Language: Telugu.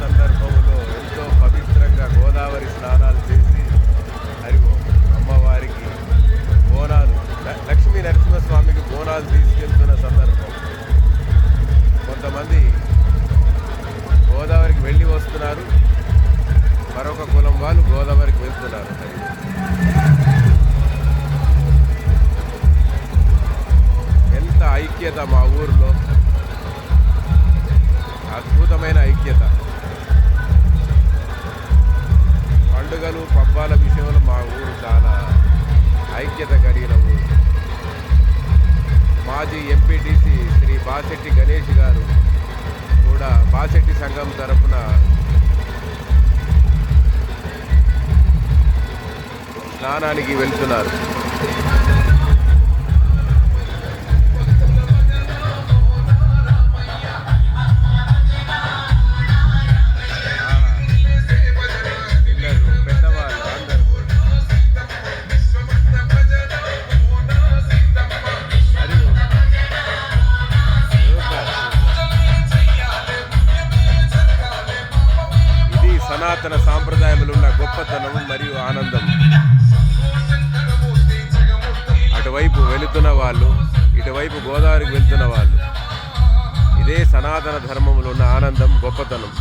సందర్భంలో ఎంతో పవిత్రంగా గోదావరి స్నానాలు చేసి హరిగో అమ్మవారికి బోనాలు, లక్ష్మీ నరసింహస్వామికి బోనాలు తీసుకెళ్తున్న సందర్భం. కొంతమంది గోదావరికి వెళ్ళి వస్తున్నారు, మరొక కులం వాళ్ళు గోదావరికి వెళ్తున్నారు. ఎంత ఐక్యత మా ఊరిలో, అద్భుతమైన ఐక్యత. పండుగలు పబ్బాల విషయంలో మా ఊరు చాలా ఐక్యత కలిగిన ఊరు. మాజీ ఎంపీటీసీ శ్రీ బాసెట్టి గణేష్ గారు కూడా బాసెట్టి సంఘం తరఫున స్నానానికి వెళ్తున్నారు. పెద్దవాళ్ళు అందరూ ఇది సనాతన సాంప్రదాయములున్న గొప్పతనం మరియు ఆనందం. అటువైపు వెళుతున్న వాళ్ళు, ఇటువైపు గోదావరికి వెళ్తున్న వాళ్ళు, ఇదే సనాతన ధర్మంలో ఉన్న ఆనందం, గొప్పతనం.